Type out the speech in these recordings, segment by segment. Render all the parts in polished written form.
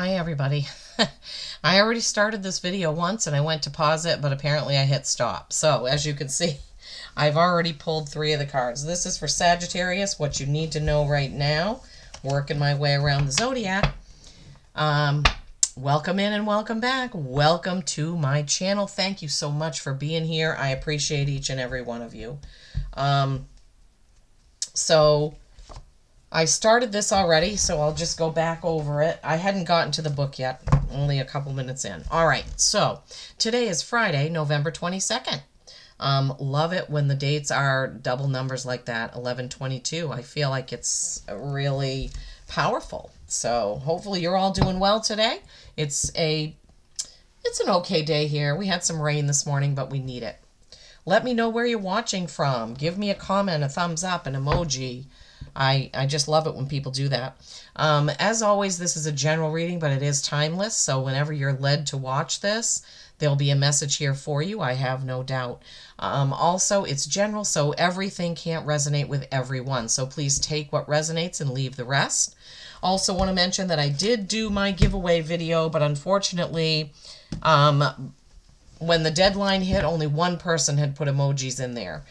Hi everybody. I already started this video once and I went to pause it, but apparently I hit stop. So as you can see, I've already pulled 3 of the cards. This is for Sagittarius, what you need to know right now. Working my way around the zodiac. Welcome in and welcome back. Welcome to my channel. Thank you so much for being here. I appreciate each and every one of you. So I started this already, so I'll just go back over it. I hadn't gotten to the book yet, only a couple minutes in. All right, so today is Friday, November 22nd. Love it when the dates are double numbers like that, 11/22. I feel like it's really powerful. So hopefully you're all doing well today. It's an okay day here. We had some rain this morning, but we need it. Let me know where you're watching from. Give me a comment, a thumbs up, an emoji. I just love it when people do that. As always, this is a general reading, but it is timeless. So whenever you're led to watch this, there'll be a message here for you, I have no doubt. Also, it's general, so everything can't resonate with everyone. So please take what resonates and leave the rest. Also want to mention that I did do my giveaway video, but unfortunately, when the deadline hit, only one person had put emojis in there.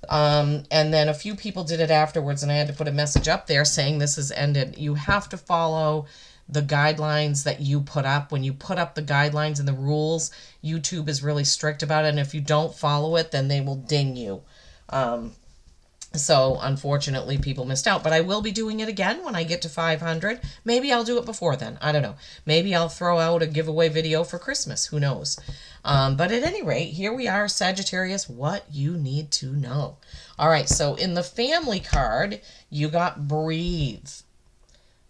And then a few people did it afterwards, and I had to put a message up there saying this has ended. You have to follow the guidelines that you put up. When you put up the guidelines and the rules, YouTube is really strict about it, and if you don't follow it, then they will ding you. So unfortunately, people missed out, but I will be doing it again when I get to 500. Maybe I'll do it before then. I don't know. Maybe I'll throw out a giveaway video for Christmas. Who knows? But at any rate, here we are, Sagittarius, what you need to know. All right, so in the family card, you got breathe.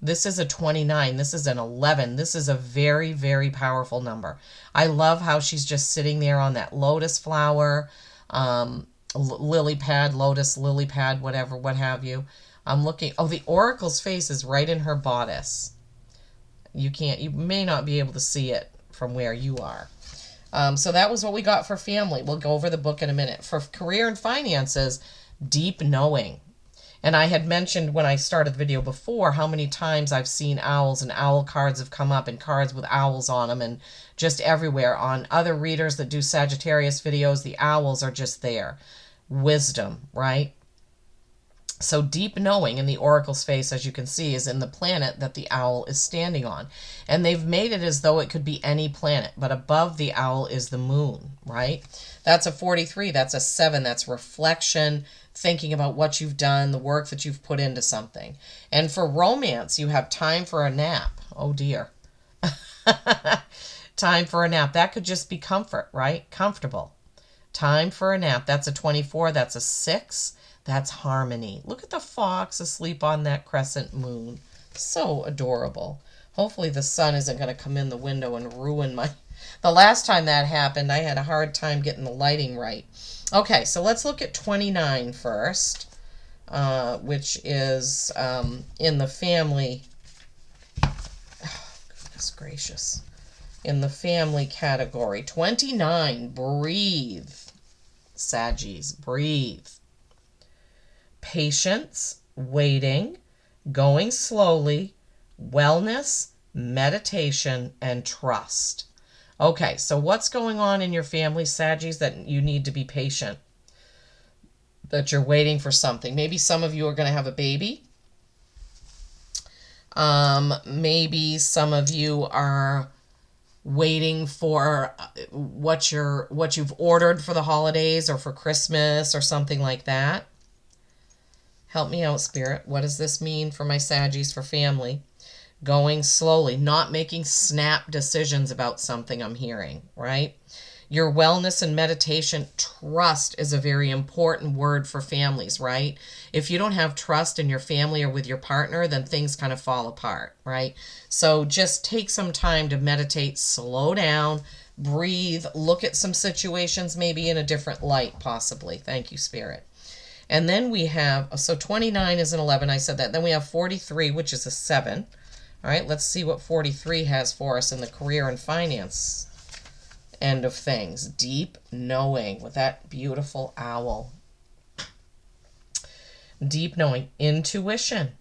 This is a 29. This is an 11. This is a very, very powerful number. I love how she's just sitting there on that lotus flower, lily pad, lotus, lily pad, whatever, what have you. I'm looking. Oh, the oracle's face is right in her bodice. You may not be able to see it from where you are. So that was what we got for family. We'll go over the book in a minute. For career and finances, deep knowing. And I had mentioned when I started the video before how many times I've seen owls, and owl cards have come up, and cards with owls on them, and just everywhere. On other readers that do Sagittarius videos, the owls are just there. Wisdom, right? So deep knowing in the oracle's face, as you can see, is in the planet that the owl is standing on. And they've made it as though it could be any planet, but above the owl is the moon, right? That's a 43, that's a 7, that's reflection, thinking about what you've done, the work that you've put into something. And for romance, you have time for a nap. Oh dear. Time for a nap. That could just be comfort, right? Comfortable. Time for a nap. That's a 24, that's a 6. That's harmony. Look at the fox asleep on that crescent moon. So adorable. Hopefully the sun isn't going to come in the window and ruin my... The last time that happened, I had a hard time getting the lighting right. Okay, so let's look at 29 first, which is in the family... Oh, goodness gracious. In the family category. 29, breathe. Saggies, breathe. Patience, waiting, going slowly, wellness, meditation, and trust. Okay, so what's going on in your family, Saggies, that you need to be patient? That you're waiting for something. Maybe some of you are going to have a baby. Maybe some of you are waiting for what you've ordered for the holidays or for Christmas or something like that. Help me out, Spirit. What does this mean for my Saggies for family? Going slowly, not making snap decisions about something I'm hearing, right? Your wellness and meditation, trust is a very important word for families, right? If you don't have trust in your family or with your partner, then things kind of fall apart, right? So just take some time to meditate, slow down, breathe, look at some situations maybe in a different light, possibly. Thank you, Spirit. And then we have, so 29 is an 11, I said that. Then we have 43, which is a 7. All right, let's see what 43 has for us in the career and finance end of things. Deep knowing with that beautiful owl. Deep knowing, intuition,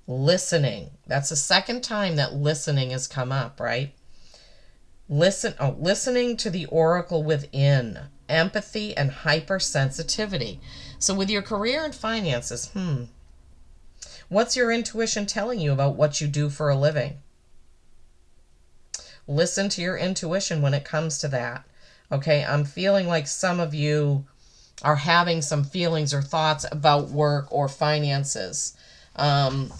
Listening. That's the second time that listening has come up, right? Listening to the oracle within. Empathy and hypersensitivity. So with your career and finances, what's your intuition telling you about what you do for a living? Listen to your intuition when it comes to that. Okay, I'm feeling like some of you are having some feelings or thoughts about work or finances. Don't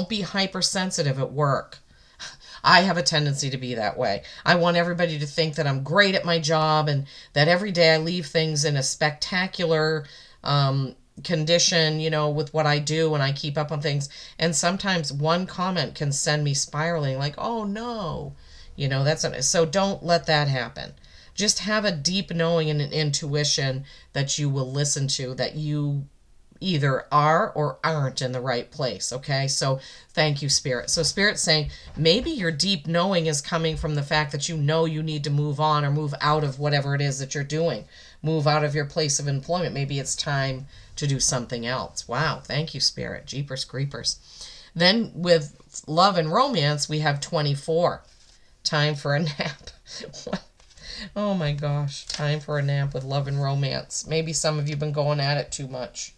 be hypersensitive at work. I have a tendency to be that way. I want everybody to think that I'm great at my job and that every day I leave things in a spectacular condition, with what I do and I keep up on things. And sometimes one comment can send me spiraling like, oh no, so don't let that happen. Just have a deep knowing and an intuition that you will listen to, that you either are or aren't in the right place. Okay, so thank you, Spirit. So Spirit's saying maybe your deep knowing is coming from the fact that you need to move on or move out of whatever it is that you're doing. Move out of your place of employment. Maybe it's time to do something else. Wow, thank you, Spirit. Jeepers creepers. Then with love and romance, we have 24. Time for a nap. Oh my gosh, time for a nap with love and romance. Maybe some of you have been going at it too much.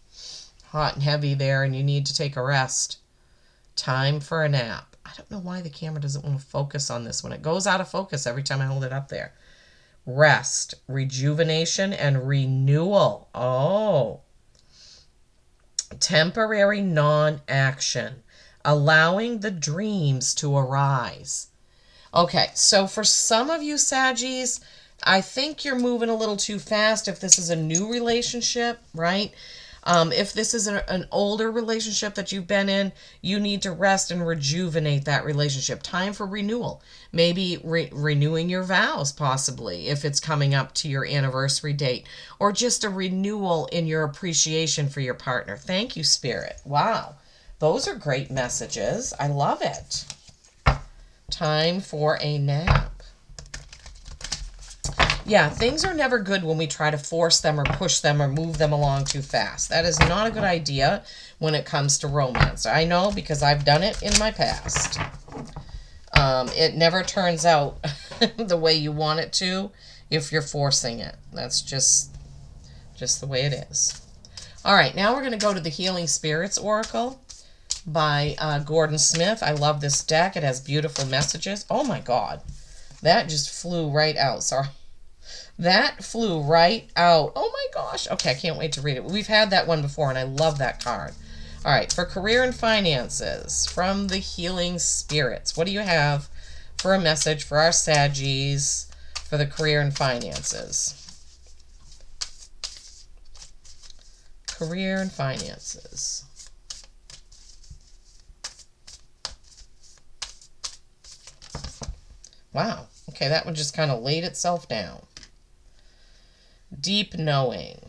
Hot and heavy there, and you need to take a rest. Time for a nap. I don't know why the camera doesn't want to focus on this one. It goes out of focus every time I hold it up there. Rest, rejuvenation, and renewal. Oh. Temporary non-action. Allowing the dreams to arise. Okay, so for some of you Saggies, I think you're moving a little too fast if this is a new relationship, right? If this is an older relationship that you've been in, you need to rest and rejuvenate that relationship. Time for renewal. Maybe renewing your vows, possibly, if it's coming up to your anniversary date. Or just a renewal in your appreciation for your partner. Thank you, Spirit. Wow. Those are great messages. I love it. Time for a nap. Yeah, things are never good when we try to force them or push them or move them along too fast. That is not a good idea when it comes to romance. I know because I've done it in my past. It never turns out the way you want it to if you're forcing it. That's just the way it is. All right, now we're going to go to the Healing Spirits Oracle by Gordon Smith. I love this deck. It has beautiful messages. Oh my God. That just flew right out. Sorry. That flew right out. Oh my gosh. Okay, I can't wait to read it. We've had that one before, and I love that card. All right, for career and finances from the Healing Spirits. What do you have for a message for our Saggies for the career and finances? Career and finances. Wow. Okay, that one just kind of laid itself down. Deep knowing.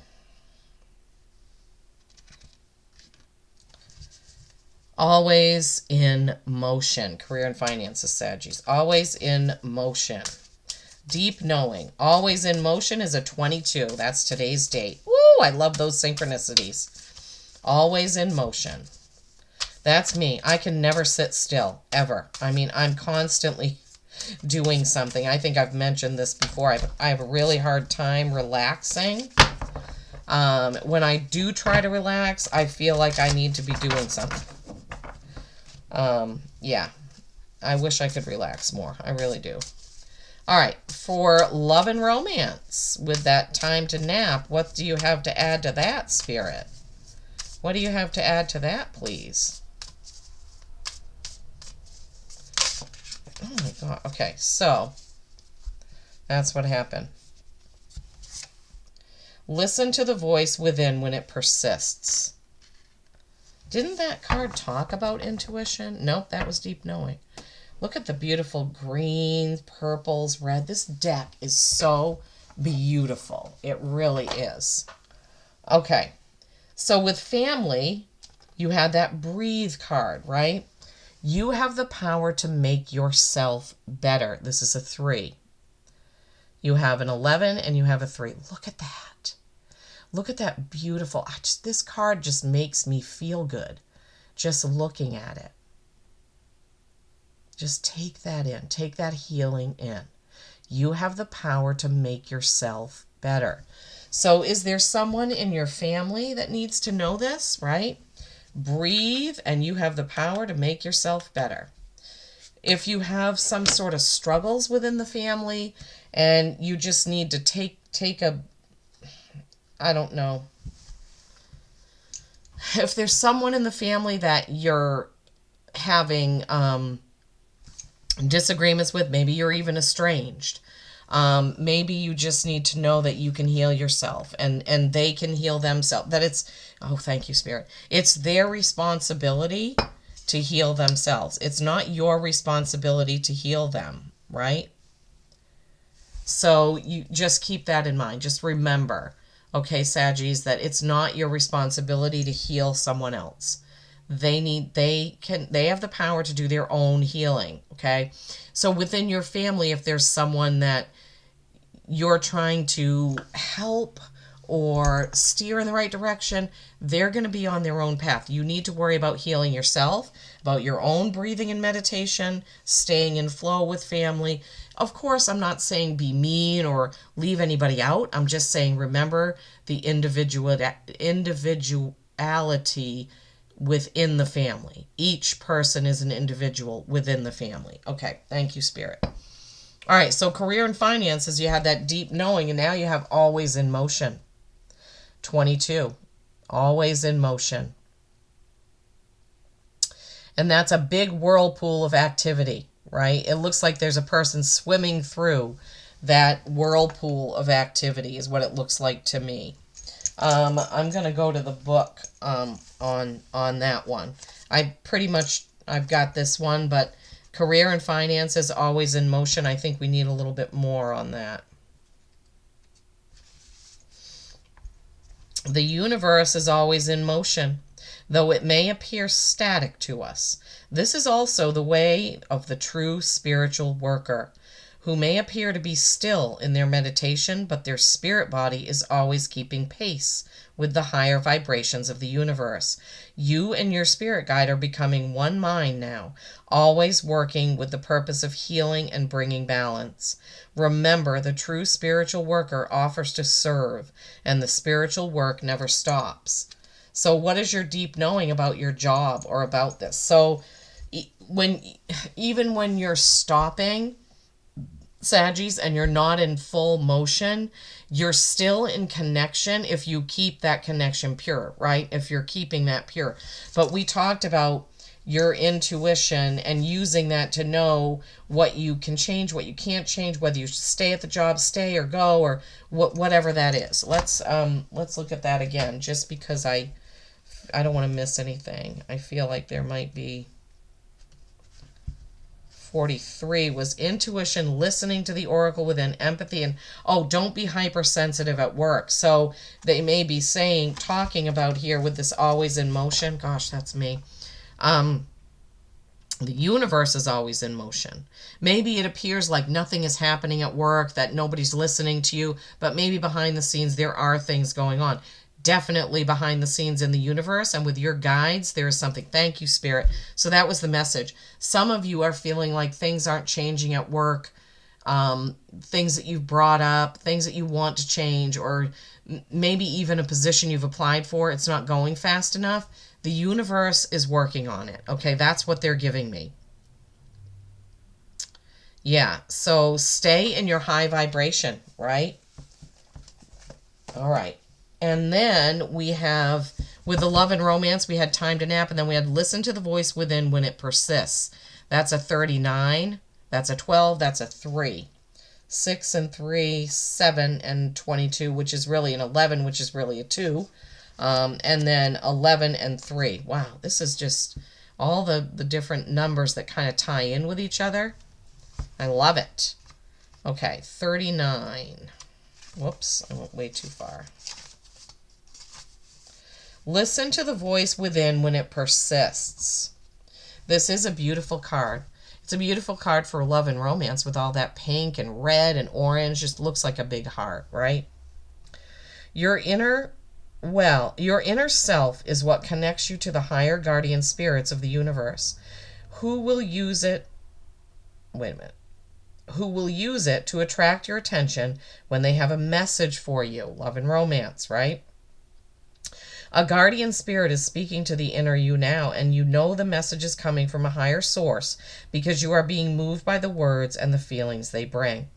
Always in motion. Career and finances, Saggies. Always in motion. Deep knowing. Always in motion is a 22. That's today's date. Woo! I love those synchronicities. Always in motion. That's me. I can never sit still, ever. I mean, I'm constantly doing something. I think I've mentioned this before. I have a really hard time relaxing. When I do try to relax, I feel like I need to be doing something. Yeah. I wish I could relax more. I really do. All right. For love and romance, with that time to nap, what do you have to add to that, Spirit? What do you have to add to that, please? Oh my God. Okay, so that's what happened. Listen to the voice within when it persists. Didn't that card talk about intuition? Nope, that was deep knowing. Look at the beautiful greens, purples, red. This deck is so beautiful. It really is. Okay, so with family, you had that breathe card, right? You have the power to make yourself better. This is a 3. You have an 11 and you have a 3. Look at that. Look at that beautiful, this card just makes me feel good just looking at it. Just take that in, take that healing in. You have the power to make yourself better. So is there someone in your family that needs to know this, right? Breathe, and you have the power to make yourself better. If you have some sort of struggles within the family and you just need to take a, I don't know. If there's someone in the family that you're having disagreements with, maybe you're even estranged. Maybe you just need to know that you can heal yourself and they can heal themselves. That it's, oh, thank you, Spirit. It's their responsibility to heal themselves. It's not your responsibility to heal them, right? So you just keep that in mind. Just remember, okay, Saggies, that it's not your responsibility to heal someone else. They have the power to do their own healing, okay? So within your family, if there's someone that you're trying to help or steer in the right direction, they're going to be on their own path. You need to worry about healing yourself, about your own breathing and meditation, staying in flow with family. Of course, I'm not saying be mean or leave anybody out. I'm just saying remember the individuality within the family. Each person is an individual within the family. Okay, thank you, Spirit. All right, so career and finances, you had that deep knowing, and now you have always in motion. 22, always in motion. And that's a big whirlpool of activity, right? It looks like there's a person swimming through that whirlpool of activity is what it looks like to me. I'm going to go to the book on that one. I've got this one, but career and finances always in motion. I think we need a little bit more on that. The universe is always in motion, though it may appear static to us. This is also the way of the true spiritual worker, who may appear to be still in their meditation, but their spirit body is always keeping pace with the higher vibrations of the universe. You and your spirit guide are becoming one mind now, always working with the purpose of healing and bringing balance. Remember, the true spiritual worker offers to serve, and the spiritual work never stops. So what is your deep knowing about your job or about this? So even when you're stopping, Saggies, and you're not in full motion, you're still in connection if you keep that connection pure, right? If you're keeping that pure. But we talked about your intuition and using that to know what you can change, what you can't change, whether you stay at the job, stay or go, or whatever that is. Let's look at that again, just because I don't want to miss anything. I feel like there might be 43 was intuition, listening to the oracle within, empathy, and don't be hypersensitive at work. So they may be talking about here with this always in motion. Gosh, that's me. The universe is always in motion. Maybe it appears like nothing is happening at work, that nobody's listening to you, but maybe behind the scenes there are things going on. Definitely behind the scenes in the universe and with your guides, there is something. Thank you, Spirit. So that was the message. Some of you are feeling like things aren't changing at work, things that you've brought up, things that you want to change, or maybe even a position you've applied for. It's not going fast enough. The universe is working on it. Okay, that's what they're giving me. Yeah, so stay in your high vibration, right? All right. And then we have, with the love and romance, we had time to nap, and then we had listen to the voice within when it persists. That's a 39, that's a 12, that's a 3. 6 and 3, 7 and 22, which is really an 11, which is really a 2. And then 11 and 3. Wow, this is just all the different numbers that kind of tie in with each other. I love it. Okay, 39. Whoops, I went way too far. Listen to the voice within when it persists. This is a beautiful card. It's a beautiful card for love and romance with all that pink and red and orange. Just looks like a big heart, right? Your inner Well, your inner self is what connects you to the higher guardian spirits of the universe, who will use it. Wait a minute. Who will use it to attract your attention when they have a message for you. Love and romance, right? A guardian spirit is speaking to the inner you now, and you know the message is coming from a higher source because you are being moved by the words and the feelings they bring.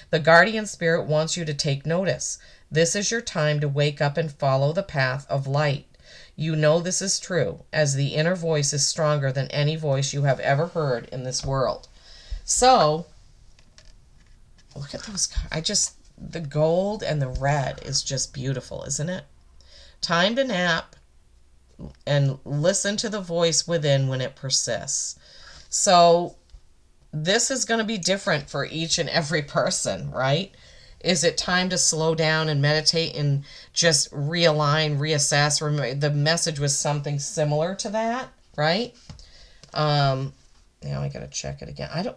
The guardian spirit wants you to take notice. This is your time to wake up and follow the path of light. You know this is true, as the inner voice is stronger than any voice you have ever heard in this world. So, look at those. The gold and the red is just beautiful, isn't it? Time to nap and listen to the voice within when it persists. So this is going to be different for each and every person, right? Is it time to slow down and meditate and just realign, reassess? Remember, the message was something similar to that, right? Now I gotta check it again.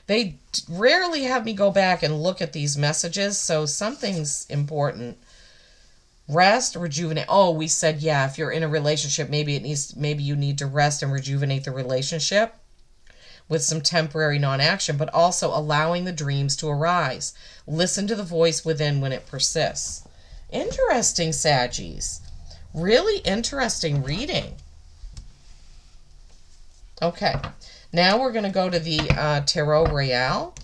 They rarely have me go back and look at these messages, so something's important. Rest, rejuvenate. Oh, we said, yeah, if you're in a relationship, maybe you need to rest and rejuvenate the relationship with some temporary non-action, but also allowing the dreams to arise. Listen to the voice within when it persists. Interesting, Saggies. Really interesting reading. Okay, now we're going to go to the Tarot Royale.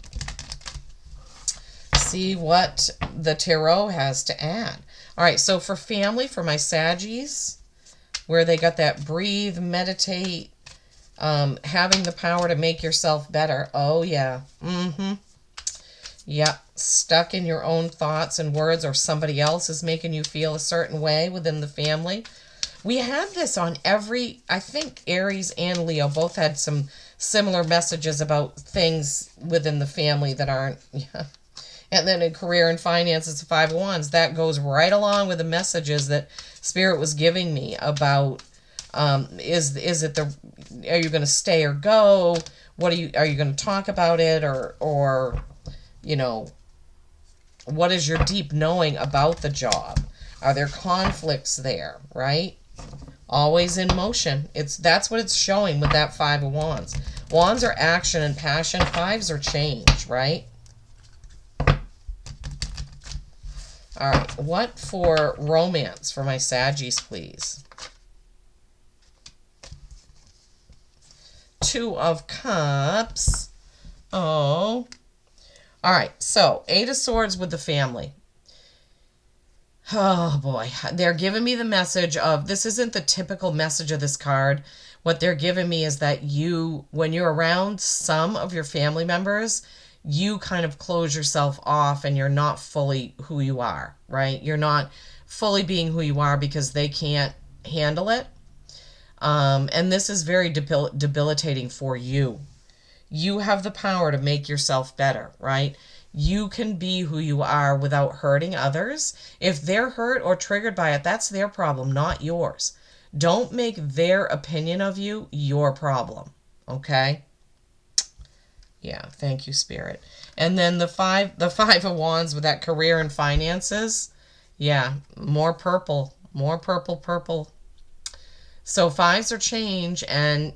See what the Tarot has to add. All right, so for family, for my Saggies, where they got that breathe, meditate, having the power to make yourself better. Oh, yeah. Yeah, stuck in your own thoughts and words, or somebody else is making you feel a certain way within the family. We had this on I think Aries and Leo both had some similar messages about things within the family that aren't, yeah. And then in career and finances, the Five of Wands, that goes right along with the messages that Spirit was giving me about, are you going to stay or go? Are you going to talk about it, or, what is your deep knowing about the job? Are there conflicts there, right? Always in motion. That's what it's showing with that Five of Wands. Wands are action and passion. Fives are change, right? All right, what for romance for my Saggies, please? Two of Cups. Oh. All right, so Eight of Swords with the family. Oh, boy. They're giving me the message of, this isn't the typical message of this card. What they're giving me is that when you're around some of your family members, you kind of close yourself off and you're not fully who you are, right? You're not fully being who you are because they can't handle it. And this is very debilitating for you. You have the power to make yourself better, right? You can be who you are without hurting others. If they're hurt or triggered by it, that's their problem, not yours. Don't make their opinion of you your problem, okay? Yeah, thank you, Spirit. And then the five of Wands with that career and finances. Yeah, more purple. So fives are change and,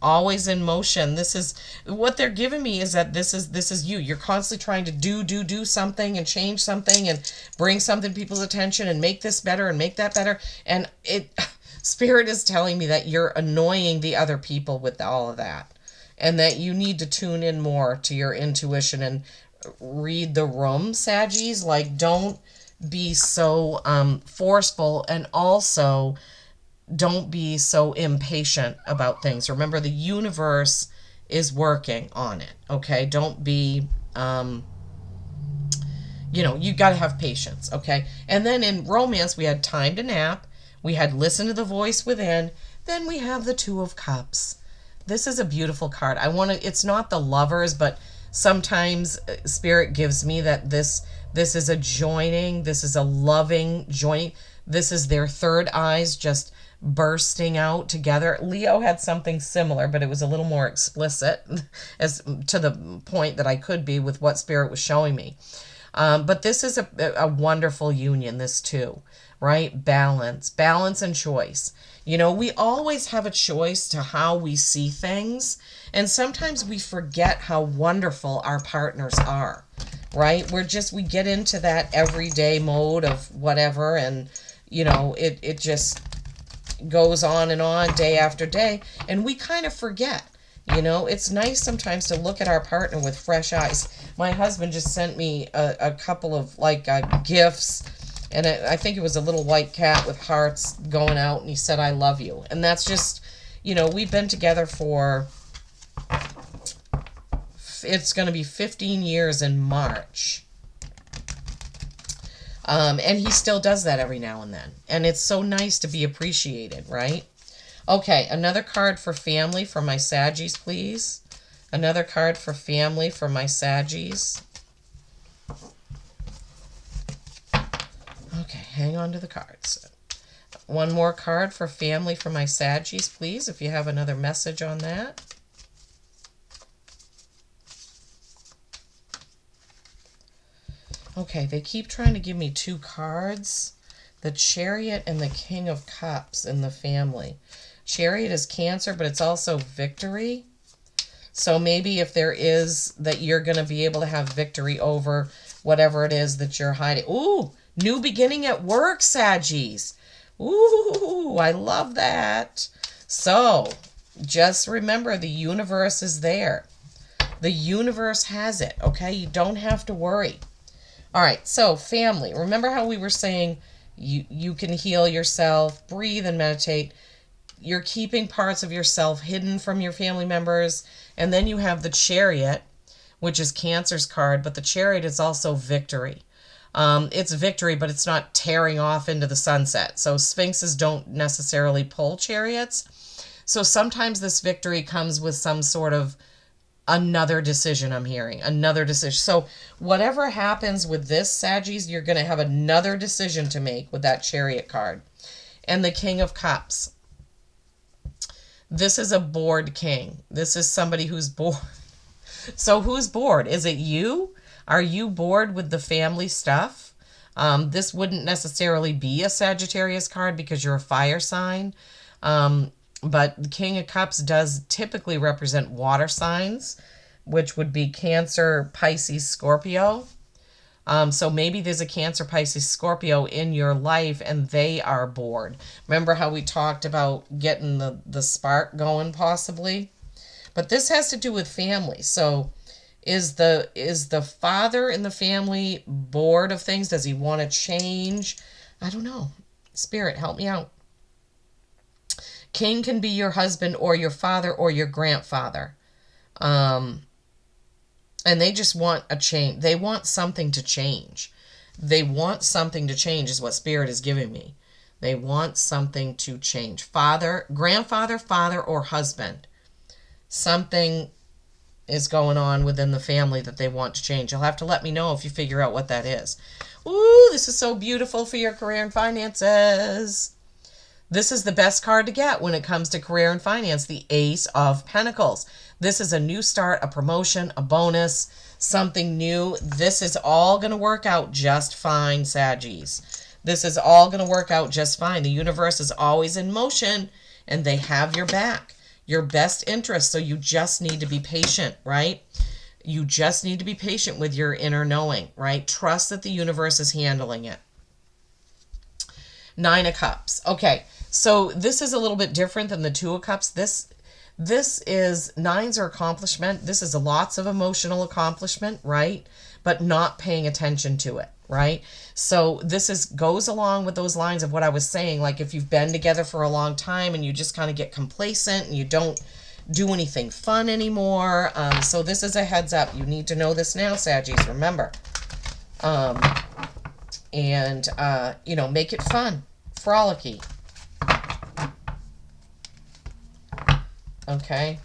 always in motion. This is what they're giving me, is that this is you. You're constantly trying to do something and change something and bring something to people's attention and make this better and make that better. And Spirit is telling me that you're annoying the other people with all of that. And that you need to tune in more to your intuition and read the room, Saggies. Like, don't be so forceful, and also don't be so impatient about things. Remember, the universe is working on it, okay? Don't be, you got to have patience, okay? And then in romance, we had time to nap. We had listen to the voice within. Then we have the Two of Cups. This is a beautiful card. It's not the Lovers, but sometimes Spirit gives me that this is a joining. This is a loving joining. This is their third eyes just bursting out together. Leo had something similar, but it was a little more explicit as to the point that I could be with what Spirit was showing me. But this is a wonderful union, this too, right? Balance and choice. You know, we always have a choice to how we see things, and sometimes we forget how wonderful our partners are, right? We get into that everyday mode of whatever, and, you know, it just goes on and on day after day, and we kind of forget. You know, it's nice sometimes to look at our partner with fresh eyes. My husband just sent me a couple of gifts, and I think it was a little white cat with hearts going out, and he said, "I love you." And that's just, you know, we've been together for, it's going to be 15 years in March. And he still does that every now and then. And it's so nice to be appreciated, right? Okay, another card for family for my Saggies, please. Another card for family for my Saggies. Okay, hang on to the cards. One more card for family for my Saggies, please, if you have another message on that. Okay, they keep trying to give me two cards. The Chariot and the King of Cups in the family. Chariot is Cancer, but it's also victory. So maybe if there is that you're going to be able to have victory over whatever it is that you're hiding. Ooh, new beginning at work, Saggies. Ooh, I love that. So just remember, the universe is there. The universe has it, okay? You don't have to worry. All right, so family. Remember how we were saying you can heal yourself, breathe and meditate. You're keeping parts of yourself hidden from your family members. And then you have the Chariot, which is Cancer's card, but the Chariot is also victory. It's victory, but it's not tearing off into the sunset. So Sphinxes don't necessarily pull chariots. So sometimes this victory comes with some sort of another decision. I'm hearing another decision. So whatever happens with this, Saggies, you're going to have another decision to make with that Chariot card. And the King of Cups. This is a bored king. This is somebody who's bored. So who's bored? Is it you? Are you bored with the family stuff? This wouldn't necessarily be a Sagittarius card because you're a fire sign. But the King of Cups does typically represent water signs, which would be Cancer, Pisces, Scorpio. So maybe there's a Cancer, Pisces, Scorpio in your life and they are bored. Remember how we talked about getting the spark going possibly? But this has to do with family. So is the father in the family bored of things? Does he want to change? I don't know. Spirit, help me out. King can be your husband or your father or your grandfather. And they just want a change. They want something to change. They want something to change is what Spirit is giving me. They want something to change. Father, grandfather, father, or husband. Something is going on within the family that they want to change. You'll have to let me know if you figure out what that is. Ooh, this is so beautiful for your career and finances. This is the best card to get when it comes to career and finance, the Ace of Pentacles. This is a new start, a promotion, a bonus, something new. This is all going to work out just fine, Saggies. This is all going to work out just fine. The universe is always in motion, and they have your back, your best interest. So you just need to be patient, right? You just need to be patient with your inner knowing, right? Trust that the universe is handling it. Nine of Cups. Okay. So this is a little bit different than the Two of Cups. This is, nines are accomplishment. This is lots of emotional accomplishment, right? But not paying attention to it, right? So this goes along with those lines of what I was saying. Like if you've been together for a long time and you just kind of get complacent and you don't do anything fun anymore. So this is a heads up. You need to know this now, Saggies. Remember. You know, make it fun, frolicky. Okay.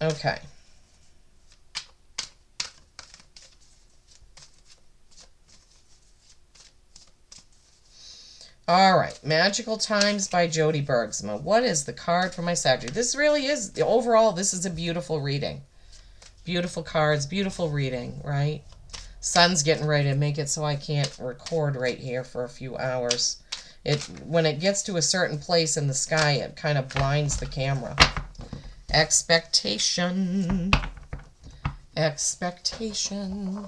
Okay. All right. Magical Times by Jody Bergsma. What is the card for my Sagittarius? This really is, overall, this is a beautiful reading. Beautiful cards, beautiful reading, right? Sun's getting ready to make it so I can't record right here for a few hours. When it gets to a certain place in the sky, it kind of blinds the camera. Expectation. Expectation.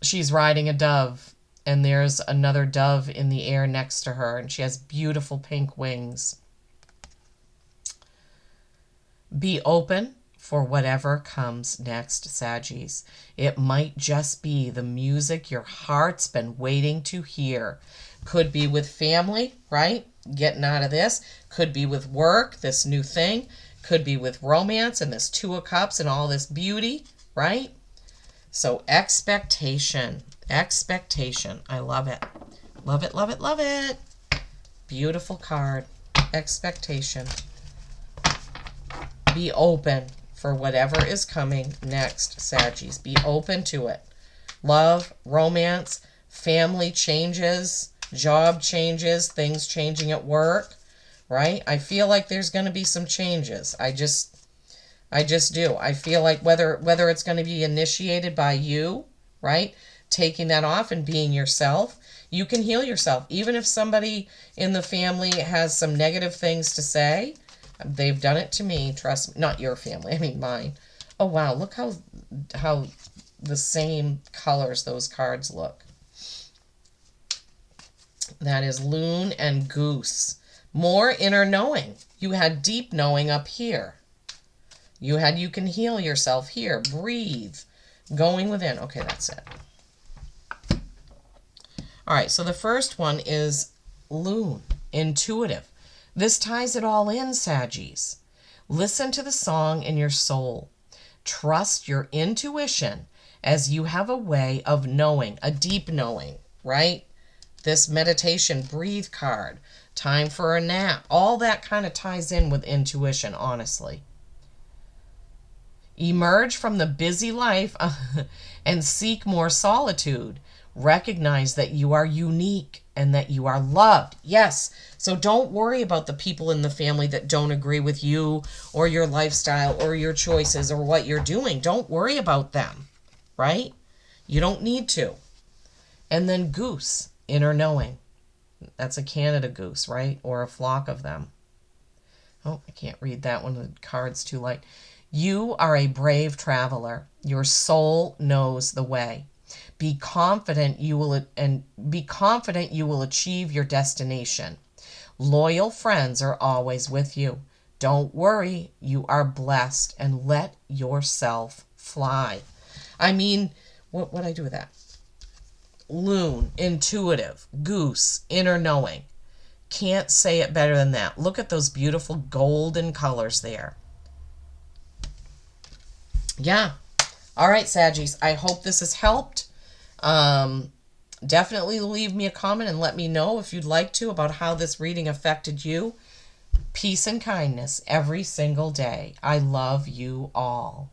She's riding a dove, and there's another dove in the air next to her, and she has beautiful pink wings. Be open for whatever comes next, Saggies. It might just be the music your heart's been waiting to hear. Could be with family, right? Getting out of this. Could be with work, this new thing. Could be with romance and this Two of Cups and all this beauty, right? So expectation. Expectation. I love it. Love it, love it, love it. Beautiful card. Expectation. Be open for whatever is coming next, Saggies. Be open to it. Love, romance, family changes, job changes, things changing at work, right? I feel like there's going to be some changes. I just do. I feel like whether it's going to be initiated by you, right? Taking that off and being yourself, you can heal yourself. Even if somebody in the family has some negative things to say, they've done it to me, trust me. Not your family, I mean mine. Oh, wow, look how the same colors those cards look. That is Loon and Goose. More inner knowing. You had deep knowing up here. You can heal yourself here. Breathe. Going within. Okay, that's it. All right, so the first one is Loon. Intuitive. This ties it all in, Saggies. Listen to the song in your soul. Trust your intuition as you have a way of knowing, a deep knowing, right? This meditation breathe card, time for a nap, all that kind of ties in with intuition, honestly. Emerge from the busy life and seek more solitude. Recognize that you are unique and that you are loved. Yes. So don't worry about the people in the family that don't agree with you or your lifestyle or your choices or what you're doing. Don't worry about them, right? You don't need to. And then Goose, inner knowing. That's a Canada goose, right? Or a flock of them. Oh, I can't read that one. The card's too light. You are a brave traveler. Your soul knows the way. Be confident you will achieve your destination. Loyal friends are always with you. Don't worry, you are blessed, and let yourself fly. I mean, what would I do with that? Loon, intuitive, goose, inner knowing. Can't say it better than that. Look at those beautiful golden colors there. Yeah. All right, Saggies. I hope this has helped. Definitely leave me a comment and let me know if you'd like to about how this reading affected you. Peace and kindness every single day. I love you all.